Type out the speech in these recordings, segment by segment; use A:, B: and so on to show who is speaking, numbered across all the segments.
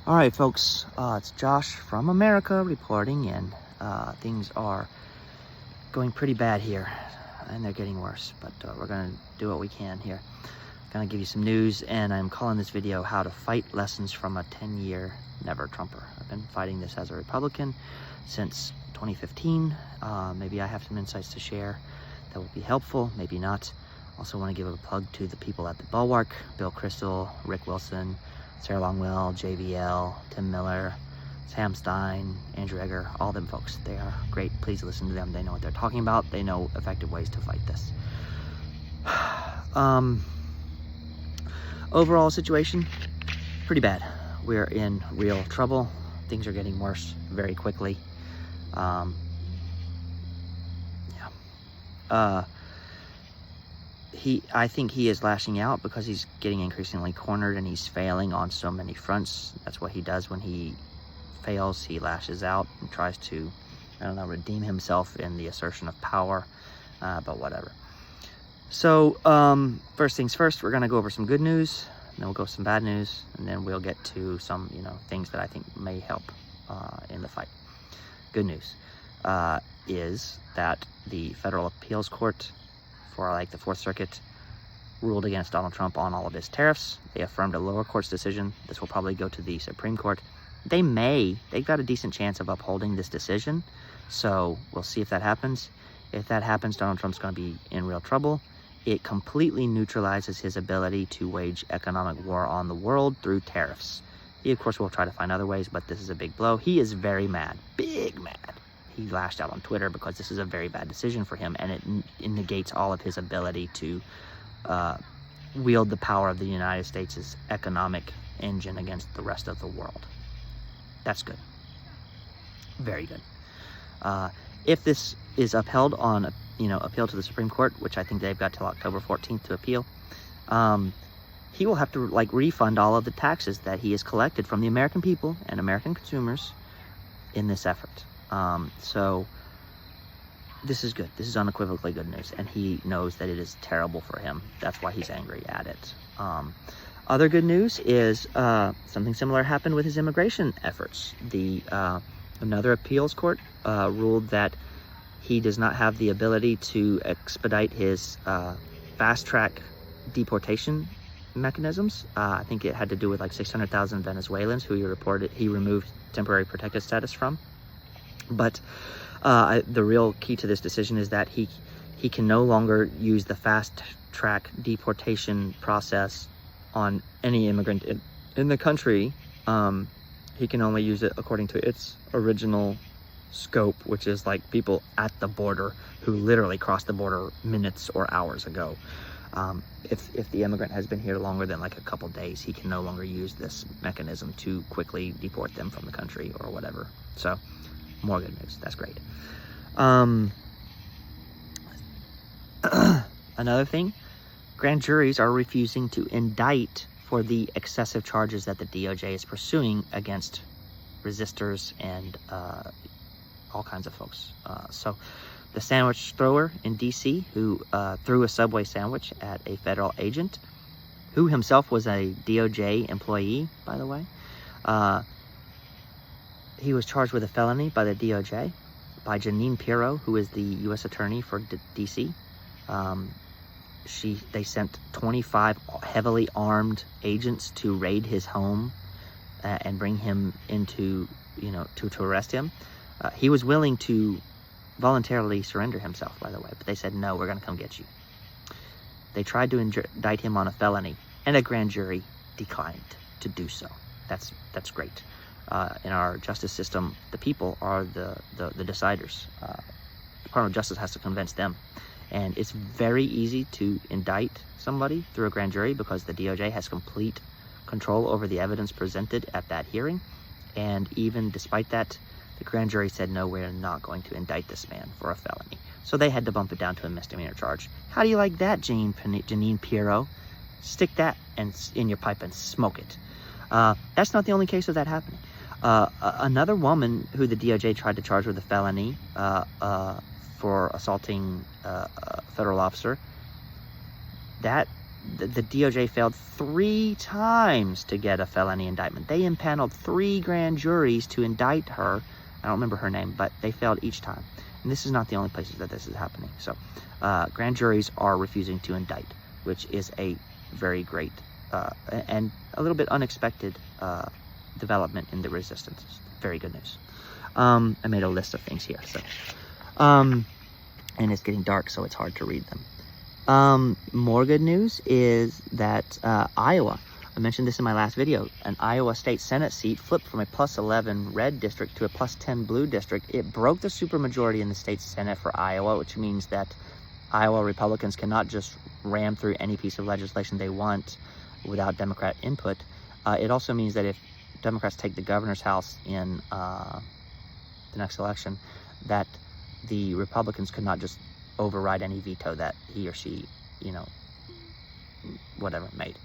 A: All right, folks, it's Josh from America reporting in. Things are going pretty bad here, and they're getting worse, but we're gonna do what we can here. Gonna give you some news, and I'm calling this video How to Fight Lessons from a 10-Year Never Trumper. I've been fighting this as a Republican since 2015. Maybe I have some insights to share that will be helpful, maybe not. Also want to give a plug to the people at the Bulwark: Bill Kristol, Rick Wilson, Sarah Longwell, JVL, Tim Miller, Sam Stein, Andrew Egger, all them folks. They are great. Please listen to them. They know what they're talking about. They know effective ways to fight this. Overall situation, pretty bad. We're in real trouble. Things are getting worse very quickly. I think he is lashing out because he's getting increasingly cornered and he's failing on so many fronts. That's what he does when he fails. He lashes out and tries to, redeem himself in the assertion of power, but whatever. So, first things first, we're gonna go over some good news, and then we'll go some bad news, and then we'll get to some, things that I think may help in the fight. Good news is that the Federal Appeals Court for the Fourth Circuit ruled against Donald Trump on all of his tariffs. They affirmed a lower court's decision. This will probably go to the Supreme Court. They've got a decent chance of upholding this decision. So we'll see if that happens. If that happens, Donald Trump's going to be in real trouble. It completely neutralizes his ability to wage economic war on the world through tariffs. He, of course, will try to find other ways, but this is a big blow. He is very mad, big mad. He lashed out on Twitter because this is a very bad decision for him, and it negates all of his ability to wield the power of the United States' economic engine against the rest of the world. That's good. Very good. If this is upheld on, appeal to the Supreme Court, which I think they've got till October 14th to appeal, he will have to refund all of the taxes that he has collected from the American people and American consumers in this effort. So this is good. This is unequivocally good news, and he knows that it is terrible for him. That's why he's angry at it. Other good news is something similar happened with his immigration efforts. Another appeals court ruled that he does not have the ability to expedite his fast-track deportation mechanisms. I think it had to do with 600,000 Venezuelans who he removed temporary protected status from. But the real key to this decision is that he can no longer use the fast-track deportation process on any immigrant in the country. He can only use it according to its original scope, which is people at the border who literally crossed the border minutes or hours ago. If the immigrant has been here longer than a couple days, he can no longer use this mechanism to quickly deport them from the country or whatever. So, more good news. That's great. Another thing, grand juries are refusing to indict for the excessive charges that the DOJ is pursuing against resistors and all kinds of folks. So the sandwich thrower in DC who threw a Subway sandwich at a federal agent, who himself was a DOJ employee, by the way, he was charged with a felony by the DOJ, by Jeanine Pirro, who is the U.S. Attorney for DC. They sent 25 heavily armed agents to raid his home and bring him into, to arrest him. He was willing to voluntarily surrender himself, by the way, but they said, no, we're going to come get you. They tried to indict him on a felony, and a grand jury declined to do so. That's great. In our justice system, the people are the deciders. Department of Justice has to convince them. And it's very easy to indict somebody through a grand jury because the DOJ has complete control over the evidence presented at that hearing. And even despite that, the grand jury said, no, we're not going to indict this man for a felony. So they had to bump it down to a misdemeanor charge. How do you like that, Jeanine Pirro? Stick that in your pipe and smoke it. That's not the only case of that happening. Another woman who the DOJ tried to charge with a felony for assaulting a federal officer, that the DOJ failed 3 times to get a felony indictment. They impaneled 3 grand juries to indict her. I don't remember her name, but they failed each time. And this is not the only places that this is happening. So grand juries are refusing to indict, which is a very great and a little bit unexpected development in the resistance. Very good news. I made a list of things here. So, and it's getting dark, so it's hard to read them. More good news is that Iowa, I mentioned this in my last video, an Iowa State Senate seat flipped from a +11 red district to a +10 blue district. It broke the supermajority in the state Senate for Iowa, which means that Iowa Republicans cannot just ram through any piece of legislation they want without Democrat input. It also means that if Democrats take the governor's house in the next election, that the Republicans could not just override any veto that he or she, you know, whatever, made.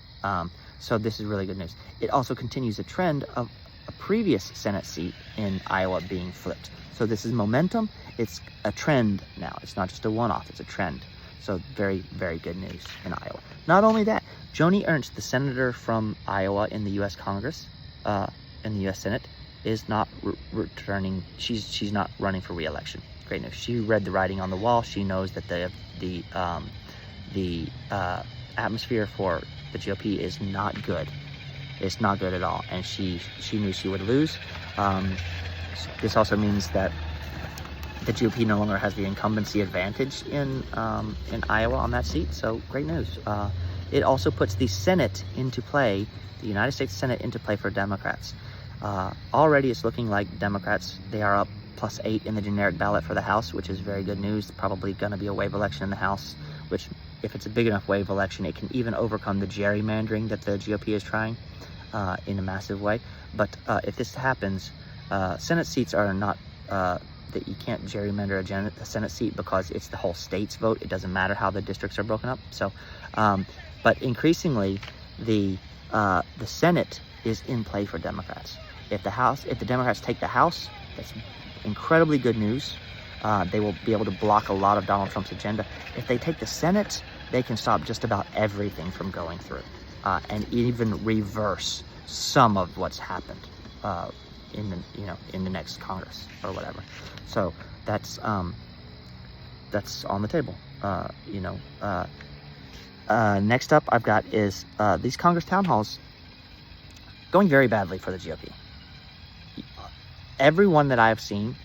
A: So this is really good news. It also continues a trend of a previous Senate seat in Iowa being flipped. So this is momentum. It's a trend now. It's not just a one-off, it's a trend. So very, very good news in Iowa. Not only that, Joni Ernst, the senator from Iowa in the U.S. Congress, in the U.S. Senate, is not returning. She's not running for re-election. Great news. She read the writing on the wall. She knows that the atmosphere for the GOP is not good. It's not good at all, and she knew she would lose. This also means that the GOP no longer has the incumbency advantage in Iowa on that seat. So great news. It also puts the Senate into play, the United States Senate into play for Democrats. Already it's looking like Democrats, they are up +8 in the generic ballot for the House, which is very good news. Probably going to be a wave election in the House, which, if it's a big enough wave election, it can even overcome the gerrymandering that the GOP is trying in a massive way. But if this happens, Senate seats are not, that you can't gerrymander a Senate seat because it's the whole state's vote. It doesn't matter how the districts are broken up. So, but increasingly, the Senate is in play for Democrats. If the Democrats take the House, that's incredibly good news. They will be able to block a lot of Donald Trump's agenda. If they take the Senate, they can stop just about everything from going through, and even reverse some of what's happened in the next Congress or whatever. So that's on the table. Next up I've got is these Congress town halls going very badly for the GOP. Everyone that I have seen,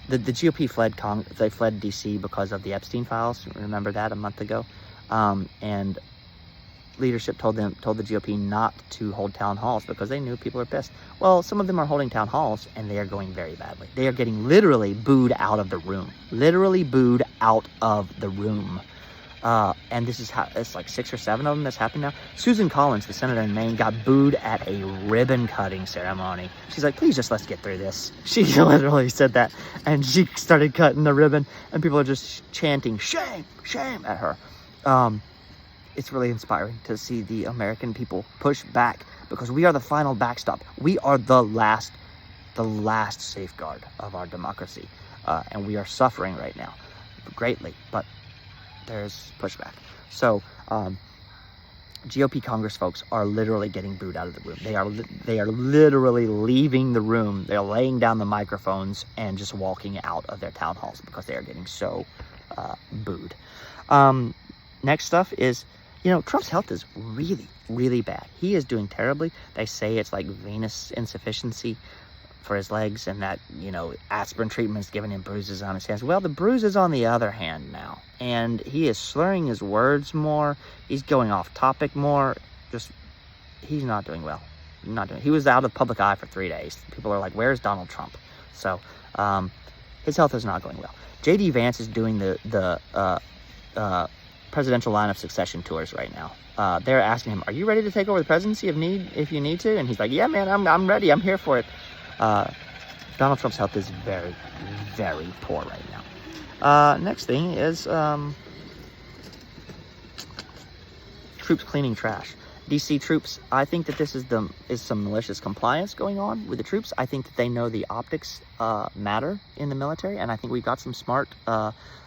A: the GOP fled DC because of the Epstein files. Remember that a month ago? And leadership told the GOP not to hold town halls because they knew people are pissed. Well, some of them are holding town halls and they are going very badly. They are getting literally booed out of the room. Literally booed out of the room. And this is how it's like 6 or 7 of them that's happened now. Susan Collins, the senator in Maine, got booed at a ribbon cutting ceremony. She's like, please just let's get through this. She literally said that, and she started cutting the ribbon, and people are just chanting shame, shame at her. It's really inspiring to see the American people push back, because we are the final backstop. We are the last safeguard of our democracy, and we are suffering right now greatly, but there's pushback. So GOP Congress folks are literally getting booed out of the room. They are literally leaving the room. They're laying down the microphones and just walking out of their town halls because they are getting so booed. Next stuff is, Trump's health is really, really bad. He is doing terribly. They say it's like venous insufficiency for his legs, and that, aspirin treatment's giving him bruises on his hands. Well, the bruises on the other hand now, and he is slurring his words more. He's going off topic more. He's not doing well. He was out of public eye for 3 days. People are like, where's Donald Trump? So his health is not going well. J.D. Vance is doing the presidential line of succession tours right now. They're asking him, are you ready to take over the presidency if you need to? And he's like, yeah, man, I'm ready. I'm here for it. Donald Trump's health is very, very poor right now. Next thing is troops cleaning trash. DC troops, I think that this is some malicious compliance going on with the troops. I think that they know the optics matter in the military, and I think we've got some smart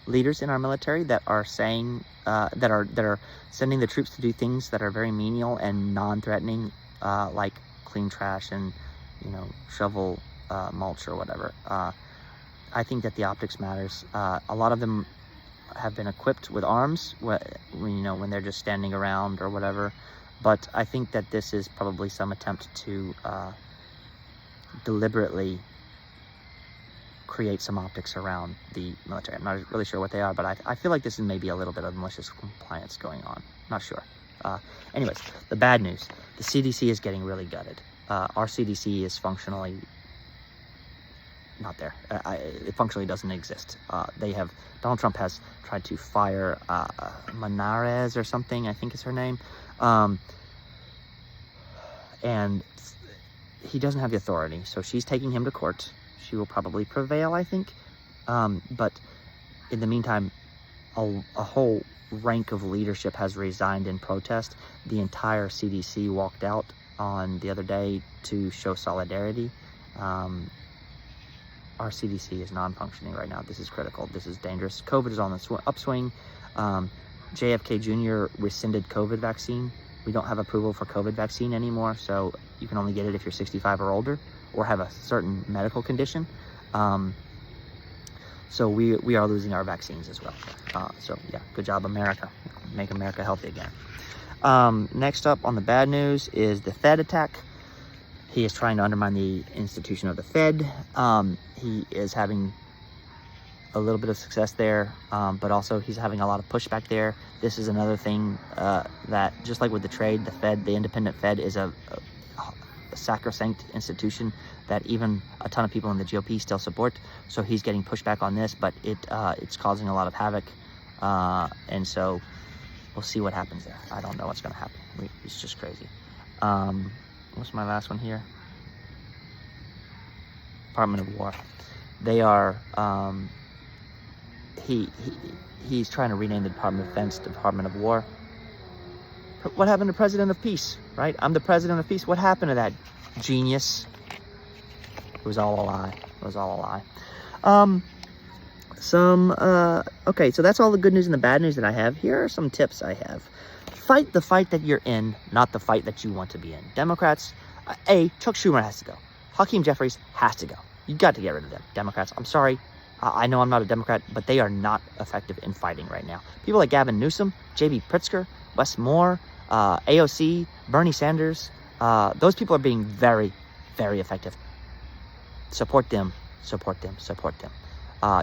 A: leaders in our military that are saying that are sending the troops to do things that are very menial and non-threatening, like clean trash and shovel mulch or whatever. I think that the optics matters. A lot of them have been equipped with arms when they're just standing around or whatever. But I think that this is probably some attempt to deliberately create some optics around the military. I'm not really sure what they are, but I feel like this is maybe a little bit of malicious compliance going on. Not sure. Anyways, the bad news. The CDC is getting really gutted. Our CDC is functionally not there. It functionally doesn't exist. Donald Trump has tried to fire Menarez or something, I think is her name. And he doesn't have the authority, so she's taking him to court. She will probably prevail, I think. But in the meantime, a whole rank of leadership has resigned in protest. The entire CDC walked out on the other day to show solidarity. Our CDC is non-functioning right now. This is critical. This is dangerous. COVID is on the upswing. JFK Jr. rescinded COVID vaccine. We don't have approval for COVID vaccine anymore, so you can only get it if you're 65 or older or have a certain medical condition. So we are losing our vaccines as well. So yeah, good job, America. Make America healthy again. Next up on the bad news is the Fed attack. He is trying to undermine the institution of the Fed. He is having a little bit of success there, but also he's having a lot of pushback there. This is another thing that, just like with the trade, the Fed, the independent Fed, is a sacrosanct institution that even a ton of people in the GOP still support. So he's getting pushback on this, but it's causing a lot of havoc, and so we'll see what happens there. I don't know what's going to happen. It's just crazy. What's my last one here? Department of War. They are, he's trying to rename the Department of Defense Department of War. What happened to President of Peace, right? I'm the President of Peace. What happened to that genius? It was all a lie. It was all a lie. Okay, so that's all the good news and the bad news that I have. Here are some tips I have. Fight the fight that you're in, not the fight that you want to be in. Democrats, Chuck Schumer has to go. Hakeem Jeffries has to go. You got to get rid of them. Democrats, I'm sorry. I know I'm not a Democrat, but they are not effective in fighting right now. People like Gavin Newsom, J.B. Pritzker, Wes Moore, AOC, Bernie Sanders, those people are being very, very effective. Support them, support them, support them.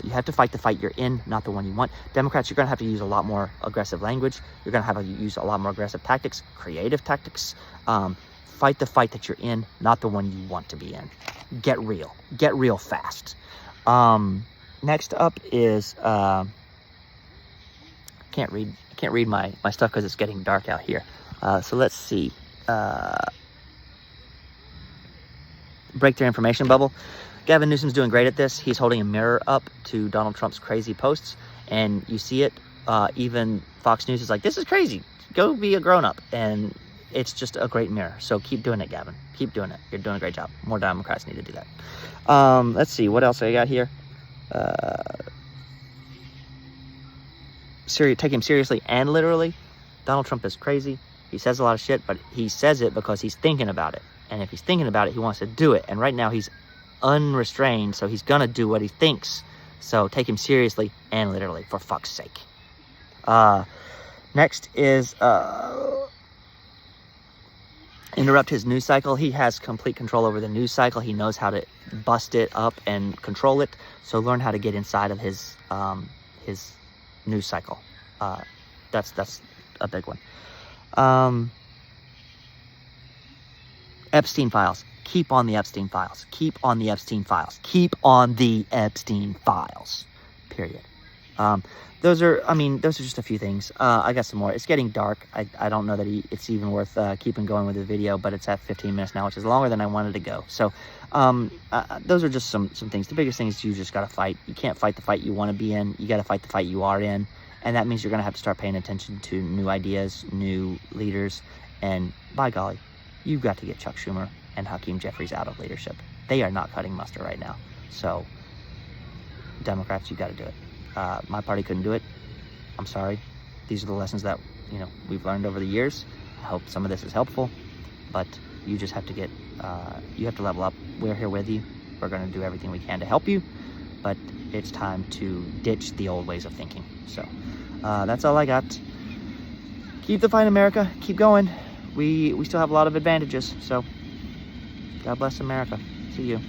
A: You have to fight the fight you're in, not the one you want. Democrats, you're going to have to use a lot more aggressive language. You're going to have to use a lot more aggressive tactics, creative tactics. Fight the fight that you're in, not the one you want to be in. Get real fast. Next up is can't read my stuff because it's getting dark out here. So let's see. Break their information bubble. Gavin Newsom's doing great at this. He's holding a mirror up to Donald Trump's crazy posts, and you see it. Even Fox News is like, "This is crazy. Go be a grown-up." And it's just a great mirror. So keep doing it, Gavin. Keep doing it. You're doing a great job. More Democrats need to do that. Let's see. What else I got here? Take him seriously and literally. Donald Trump is crazy. He says a lot of shit, but he says it because he's thinking about it. And if he's thinking about it, he wants to do it. And right now he's unrestrained, so he's gonna do what he thinks. So take him seriously and literally, for fuck's sake. Next is interrupt his news cycle. He has complete control over the news cycle. He knows how to bust it up and control it. So learn how to get inside of his news cycle. That's a big one. Epstein files. Keep on the Epstein files. Keep on the Epstein files. Keep on the Epstein files. Period. Those are just a few things. I got some more. It's getting dark. I don't know that it's even worth keeping going with the video, but it's at 15 minutes now, which is longer than I wanted to go. So those are just some things. The biggest thing is you just got to fight. You can't fight the fight you want to be in. You got to fight the fight you are in. And that means you're going to have to start paying attention to new ideas, new leaders, And by golly, you've got to get Chuck Schumer and Hakeem Jeffries out of leadership. They are not cutting mustard right now. So, Democrats, you've got to do it. My party couldn't do it. I'm sorry. These are the lessons that, we've learned over the years. I hope some of this is helpful, but you just have to you have to level up. We're here with you. We're going to do everything we can to help you, but it's time to ditch the old ways of thinking. So, that's all I got. Keep the fight, America. Keep going. We still have a lot of advantages. So, God bless America. See you.